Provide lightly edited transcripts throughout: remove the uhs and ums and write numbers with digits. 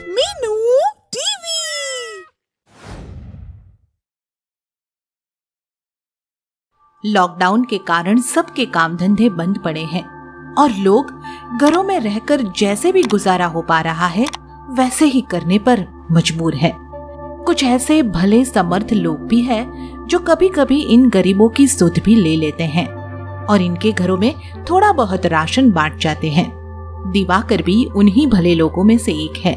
Meenu TV. Lockdown के कारण सबके काम धंधे बंद पड़े हैं और लोग घरों में रहकर जैसे भी गुजारा हो पा रहा है वैसे ही करने पर मजबूर है। कुछ ऐसे भले समर्थ लोग भी हैं जो कभी कभी इन गरीबों की सुध भी ले लेते हैं और इनके घरों में थोड़ा बहुत राशन बांट जाते हैं। दिवाकर भी उन्हीं भले लोगों में से एक है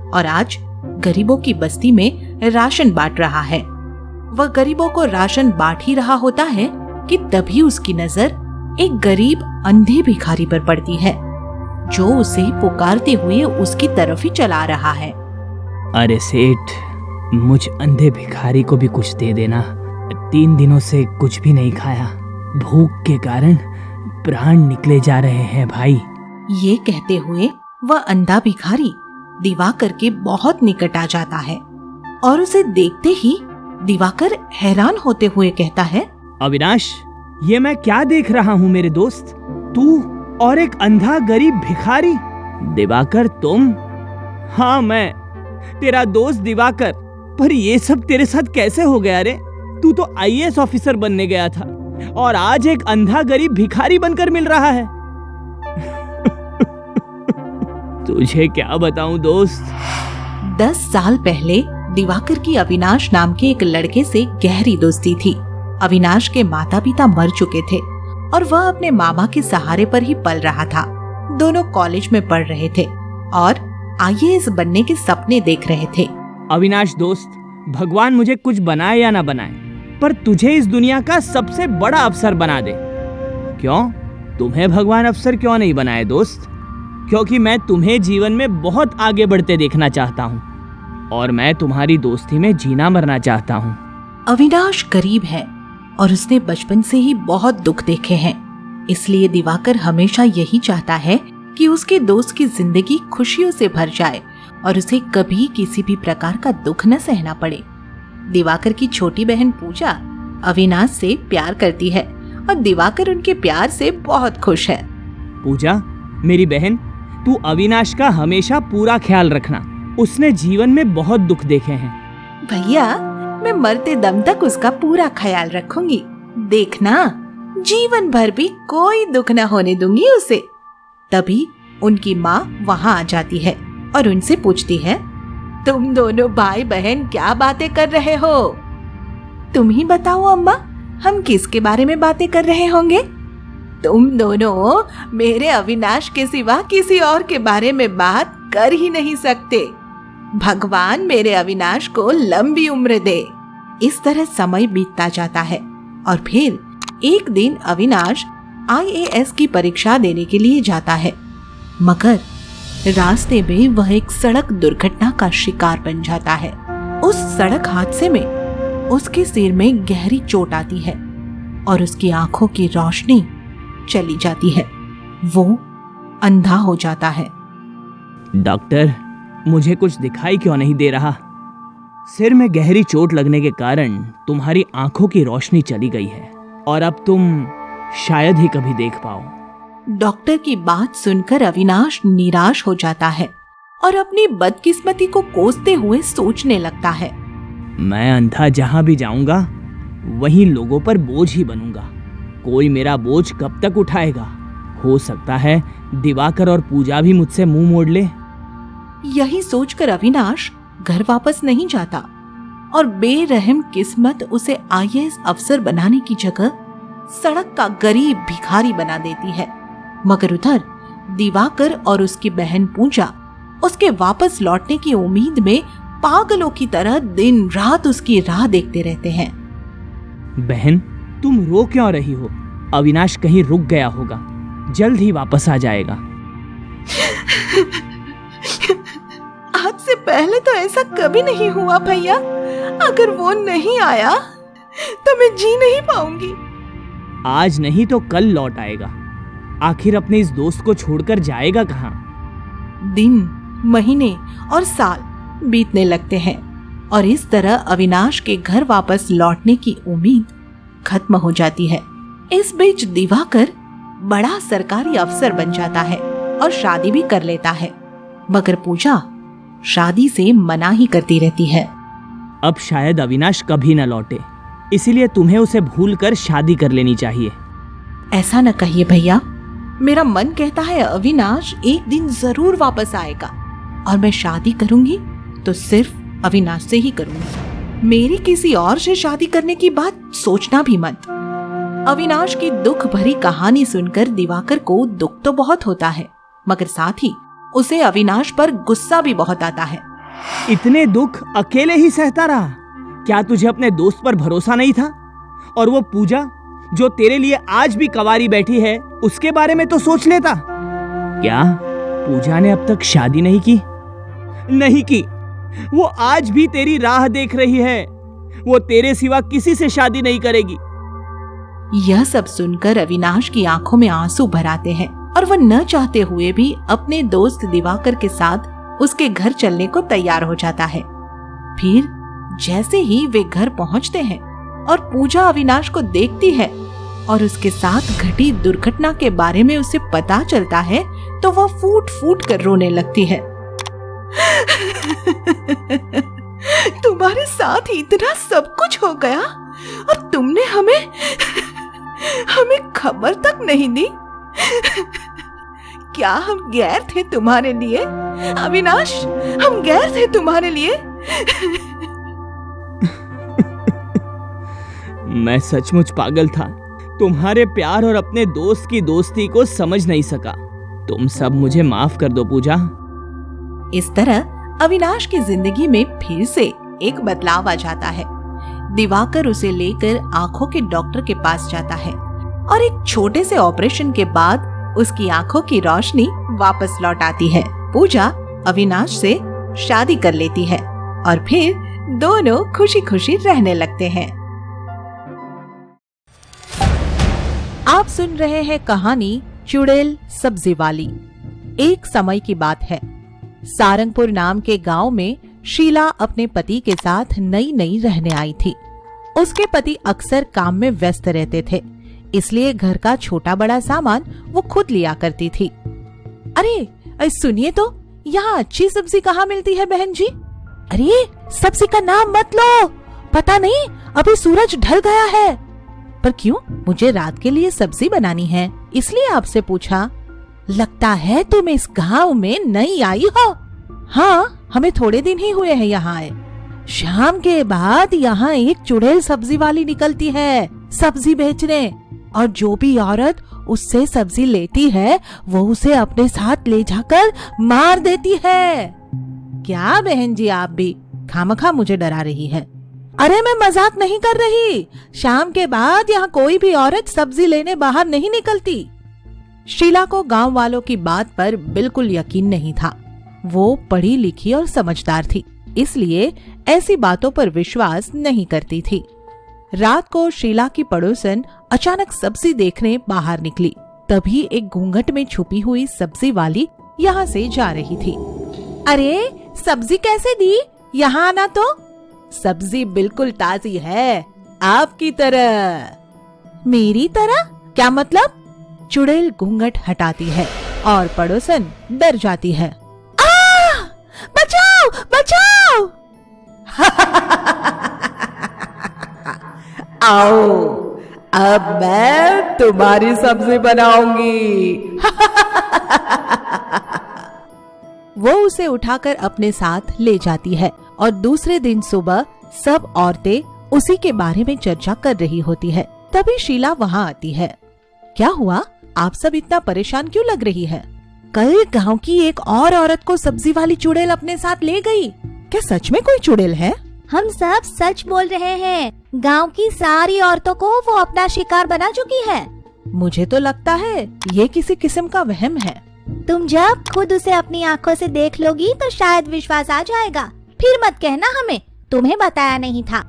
और आज गरीबों की बस्ती में राशन बांट रहा है। वह गरीबों को राशन बांट ही रहा होता है कि तभी उसकी नजर एक गरीब अंधे भिखारी पर पड़ती है जो उसे पुकारते हुए उसकी तरफ ही चला रहा है। अरे सेठ, मुझ अंधे भिखारी को भी कुछ दे देना। 3 दिनों से कुछ भी नहीं खाया, भूख के कारण प्राण निकले जा रहे हैं भाई। ये कहते हुए वह अंधा भिखारी दिवाकर के बहुत निकट आ जाता है और उसे देखते ही दिवाकर हैरान होते हुए कहता है, अविनाश, ये मैं क्या देख रहा हूँ मेरे दोस्त? तू और एक अंधा गरीब भिखारी। दिवाकर तुम? हाँ, मैं तेरा दोस्त दिवाकर। पर ये सब तेरे साथ कैसे हो गया रे? तू तो IAS ऑफिसर बनने गया था और आज एक अंधा गरीब भिखारी बनकर मिल रहा है। तुझे क्या बताऊं दोस्त। 10 साल पहले दिवाकर की अविनाश नाम के एक लड़के से गहरी दोस्ती थी। अविनाश के माता पिता मर चुके थे और वह अपने मामा के सहारे पर ही पल रहा था। दोनों कॉलेज में पढ़ रहे थे और IAS बनने के सपने देख रहे थे। अविनाश दोस्त, भगवान मुझे कुछ बनाए या ना बनाए, पर तुझे इस दुनिया का सबसे बड़ा अफसर बना दे। क्यों? तुम्हें भगवान अफसर क्यों नहीं बनाए दोस्त? क्योंकि मैं तुम्हें जीवन में बहुत आगे बढ़ते देखना चाहता हूँ और मैं तुम्हारी दोस्ती में जीना मरना चाहता हूँ। अविनाश गरीब है और उसने बचपन से ही बहुत दुख देखे हैं, इसलिए दिवाकर हमेशा यही चाहता है कि उसके दोस्त की जिंदगी खुशियों से भर जाए और उसे कभी किसी भी प्रकार का दुख न सहना पड़े। दिवाकर की छोटी बहन पूजा अविनाश से प्यार करती है और दिवाकर उनके प्यार से बहुत खुश है। पूजा, मेरी बहन, तू अविनाश का हमेशा पूरा ख्याल रखना। उसने जीवन में बहुत दुख देखे हैं। भैया, मैं मरते दम तक उसका पूरा ख्याल रखूंगी। देखना, जीवन भर भी कोई दुख न होने दूंगी उसे। तभी उनकी माँ वहाँ आ जाती है और उनसे पूछती है, तुम दोनों भाई बहन क्या बातें कर रहे हो? तुम ही बताओ अम्मा, हम किसके बारे में बातें कर रहे होंगे? तुम दोनों मेरे अविनाश के सिवा किसी और के बारे में बात कर ही नहीं सकते। भगवान मेरे अविनाश को लंबी उम्र दे। इस तरह समय बीतता जाता है और फिर एक दिन अविनाश IAS की परीक्षा देने के लिए जाता है, मगर रास्ते में वह एक सड़क दुर्घटना का शिकार बन जाता है। उस सड़क हादसे में उसके सिर में गहरी चोट आती है और उसकी आंखों की रोशनी चली जाती है। वो अंधा हो जाता है। डॉक्टर, मुझे कुछ दिखाई क्यों नहीं दे रहा? सिर में गहरी चोट लगने के कारण तुम्हारी आंखों की रोशनी चली गई है और अब तुम शायद ही कभी देख पाओ। डॉक्टर की बात सुनकर अविनाश निराश हो जाता है और अपनी बदकिस्मती को कोसते हुए सोचने लगता है, मैं अंधा जहां भी जाऊंगा वहीं लोगों पर बोझ ही बनूंगा। कोई मेरा बोझ कब तक उठाएगा? हो सकता है दिवाकर और पूजा भी मुझसे मुंह मोड़ ले। यही सोचकर अविनाश घर वापस नहीं जाता और बेरहम किस्मत उसे IAS अफसर बनाने की जगह सड़क का गरीब भिखारी बना देती है। मगर उधर दिवाकर और उसकी बहन पूजा उसके वापस लौटने की उम्मीद में पागलों की तरह दिन रात उसकी राह देखते रहते हैं। बहन, तुम रो क्यों रही हो? अविनाश कहीं रुक गया होगा, जल्द ही वापस आ जाएगा। आज से पहले तो ऐसा कभी नहीं हुआ भैया। अगर वो नहीं आया तो मैं जी नहीं पाऊंगी। आज नहीं तो कल लौट आएगा। आखिर अपने इस दोस्त को छोड़कर जाएगा कहाँ? दिन, महीने और साल बीतने लगते हैं और इस तरह अविनाश के घर वापस लौटने की उम्मीद खत्म हो जाती है। इस बीच दिवाकर बड़ा सरकारी अफसर बन जाता है और शादी भी कर लेता है, मगर पूजा शादी से मना ही करती रहती है। अब शायद अविनाश कभी न लौटे, इसीलिए तुम्हें उसे भूलकर शादी कर लेनी चाहिए। ऐसा न कहिए भैया, मेरा मन कहता है अविनाश एक दिन जरूर वापस आएगा और मैं शादी करूंगी तो सिर्फ अविनाश से ही करूंगी। मेरी किसी और से शादी करने की बात सोचना भी मत। अविनाश की दुख भरी कहानी सुनकर दिवाकर को दुख तो बहुत होता है, मगर साथ ही उसे अविनाश पर गुस्सा भी बहुत आता है। इतने दुख अकेले ही सहता रहा, क्या तुझे अपने दोस्त पर भरोसा नहीं था? और वो पूजा जो तेरे लिए आज भी कवारी बैठी है, उसके बारे में तो सोच लेता। क्या पूजा ने अब तक शादी नहीं की? नहीं की। वो आज भी तेरी राह देख रही है। वो तेरे सिवा किसी से शादी नहीं करेगी। यह सब सुनकर अविनाश की आंखों में आंसू भर आते हैं और वह न चाहते हुए भी अपने दोस्त दिवाकर के साथ उसके घर चलने को तैयार हो जाता है। फिर जैसे ही वे घर पहुंचते हैं और पूजा अविनाश को देखती है और उसके साथ घटी दुर्घटना के बारे में उसे पता चलता है, तो वह फूट फूट कर रोने लगती है। तुम्हारे साथ इतना सब कुछ हो गया और तुमने हमें खबर तक नहीं दी। क्या हम गैर थे तुम्हारे लिए अविनाश? हम गैर थे तुम्हारे लिए? मैं सचमुच पागल था, तुम्हारे प्यार और अपने दोस्त की दोस्ती को समझ नहीं सका। तुम सब मुझे माफ कर दो पूजा। इस तरह अविनाश की जिंदगी में फिर से एक बदलाव आ जाता है। दिवाकर उसे लेकर आंखों के डॉक्टर के पास जाता है और एक छोटे से ऑपरेशन के बाद उसकी आंखों की रोशनी वापस लौट आती है। पूजा अविनाश से शादी कर लेती है और फिर दोनों खुशी खुशी रहने लगते हैं। आप सुन रहे हैं कहानी चुड़ैल सब्जी वाली। एक समय की बात है, सारंगपुर नाम के गांव में शीला अपने पति के साथ नई नई रहने आई थी। उसके पति अक्सर काम में व्यस्त रहते थे, इसलिए घर का छोटा बड़ा सामान वो खुद लिया करती थी। अरे सुनिए तो, यहाँ अच्छी सब्जी कहाँ मिलती है बहन जी? अरे सब्जी का नाम मत लो, पता नहीं अभी सूरज ढल गया है। पर क्यों? मुझे रात के लिए सब्जी बनानी है, इसलिए आपसे पूछा। लगता है तुम इस गांव में नई आई हो। हाँ, हमें थोड़े दिन ही हुए हैं यहाँ आए। शाम के बाद यहाँ एक चुड़ैल सब्जी वाली निकलती है सब्जी बेचने, और जो भी औरत उससे सब्जी लेती है वो उसे अपने साथ ले जाकर मार देती है। क्या बहन जी, आप भी खामखा मुझे डरा रही है। अरे मैं मजाक नहीं कर रही, शाम के बाद यहाँ कोई भी औरत सब्जी लेने बाहर नहीं निकलती। शीला को गांव वालों की बात पर बिल्कुल यकीन नहीं था। वो पढ़ी लिखी और समझदार थी, इसलिए ऐसी बातों पर विश्वास नहीं करती थी। रात को शीला की पड़ोसन अचानक सब्जी देखने बाहर निकली। तभी एक घूंघट में छुपी हुई सब्जी वाली यहाँ से जा रही थी। अरे सब्जी कैसे दी? यहाँ आना तो। सब्जी बिल्कुल ताजी है, आपकी तरह। मेरी तरह? क्या मतलब? चुड़ैल घूंघट हटाती है और पड़ोसन डर जाती है। बचाओ बचाओ! आओ, अब मैं तुम्हारी सब्जी बनाऊंगी। वो उसे उठाकर अपने साथ ले जाती है और दूसरे दिन सुबह सब औरतें उसी के बारे में चर्चा कर रही होती है। तभी शीला वहाँ आती है। क्या हुआ? आप सब इतना परेशान क्यों लग रही है? कल गांव की एक और औरत को सब्जी वाली चुड़ैल अपने साथ ले गई। क्या सच में कोई चुड़ैल है? हम सब सच बोल रहे हैं। गांव की सारी औरतों को वो अपना शिकार बना चुकी है। मुझे तो लगता है ये किसी किस्म का वहम है। तुम जब खुद उसे अपनी आंखों से देख लोगी तो शायद विश्वास आ जाएगा। फिर मत कहना हमें तुम्हें बताया नहीं था।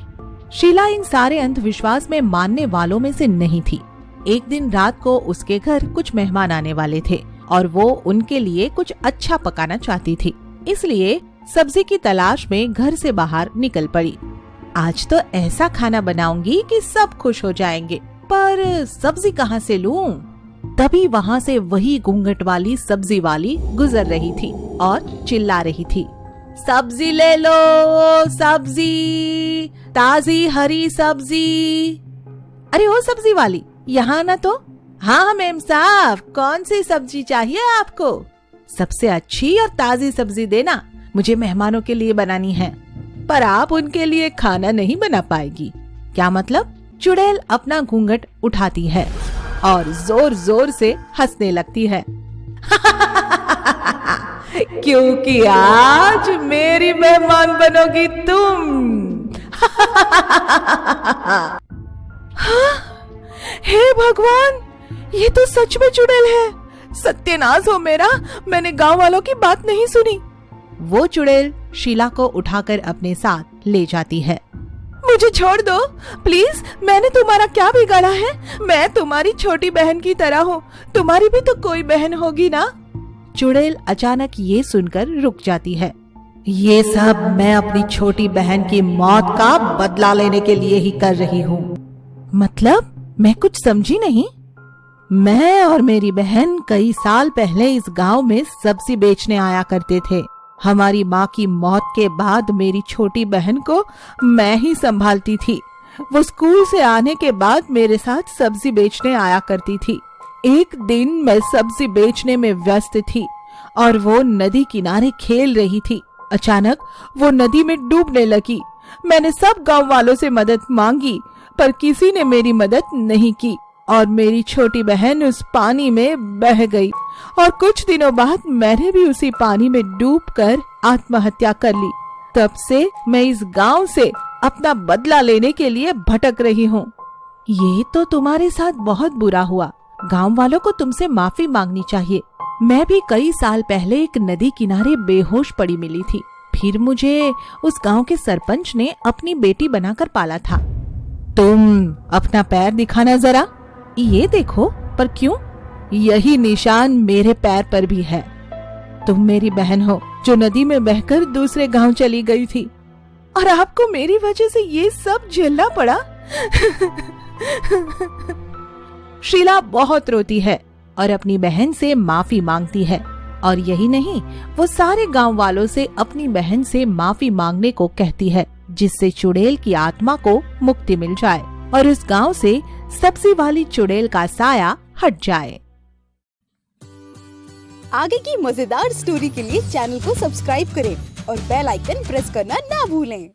शीला इन सारे अंधविश्वास में मानने वालों में से नहीं थी। एक दिन रात को उसके घर कुछ मेहमान आने वाले थे और वो उनके लिए कुछ अच्छा पकाना चाहती थी, इसलिए सब्जी की तलाश में घर से बाहर निकल पड़ी। आज तो ऐसा खाना बनाऊंगी कि सब खुश हो जाएंगे, पर सब्जी कहाँ से लूं? तभी वहाँ से वही घूंघट वाली सब्जी वाली गुजर रही थी और चिल्ला रही थी, सब्जी ले लो, सब्जी, ताजी हरी सब्जी। अरे ओ सब्जी वाली, यहाँ ना तो। हाँ मेम साहब, कौन सी सब्जी चाहिए आपको? सबसे अच्छी और ताजी सब्जी देना, मुझे मेहमानों के लिए बनानी है। पर आप उनके लिए खाना नहीं बना पाएगी। क्या मतलब? चुड़ैल अपना घूंघट उठाती है और जोर जोर से हंसने लगती है। क्योंकि आज मेरी मेहमान बनोगी तुम। हे भगवान, ये तो सच में चुड़ैल है। सत्यानाश हो मेरा, मैंने गांव वालों की बात नहीं सुनी। वो चुड़ैल शीला को उठाकर अपने साथ ले जाती है। मुझे छोड़ दो प्लीज, मैंने तुम्हारा क्या बिगाड़ा है? मैं तुम्हारी छोटी बहन की तरह हूँ, तुम्हारी भी तो कोई बहन होगी ना। चुड़ैल अचानक ये सुनकर रुक जाती है। ये सब मैं अपनी छोटी बहन की मौत का बदला लेने के लिए ही कर रही हूँ। मतलब? मैं कुछ समझी नहीं। मैं और मेरी बहन कई साल पहले इस गांव में सब्जी बेचने आया करते थे। हमारी माँ की मौत के बाद मेरी छोटी बहन को मैं ही संभालती थी। वो स्कूल से आने के बाद मेरे साथ सब्जी बेचने आया करती थी। एक दिन मैं सब्जी बेचने में व्यस्त थी और वो नदी किनारे खेल रही थी। अचानक वो नदी में डूबने लगी। मैंने सब गांव वालों से मदद मांगी, पर किसी ने मेरी मदद नहीं की और मेरी छोटी बहन उस पानी में बह गई। और कुछ दिनों बाद मैंने भी उसी पानी में डूबकर आत्महत्या कर ली। तब से मैं इस गांव से अपना बदला लेने के लिए भटक रही हूँ। ये तो तुम्हारे साथ बहुत बुरा हुआ। गांव वालों को तुमसे माफी मांगनी चाहिए। मैं भी कई साल पहले एक नदी किनारे बेहोश पड़ी मिली थी। फिर मुझे उस गांव के सरपंच ने अपनी बेटी बनाकर पाला था। तुम अपना पैर दिखाना जरा। ये देखो। पर क्यों? यही निशान मेरे पैर पर भी है। तुम मेरी बहन हो जो नदी में बहकर दूसरे गांव चली गई थी, और आपको मेरी वजह से ये सब झेलना पड़ा। शीला बहुत रोती है और अपनी बहन से माफी मांगती है। और यही नहीं, वो सारे गांव वालों से अपनी बहन से माफी मांगने को कहती है, जिससे चुड़ैल की आत्मा को मुक्ति मिल जाए और उस गांव से सब्जी वाली चुड़ैल का साया हट जाए। आगे की मजेदार स्टोरी के लिए चैनल को सब्सक्राइब करें और बेल आइकन प्रेस करना ना भूलें।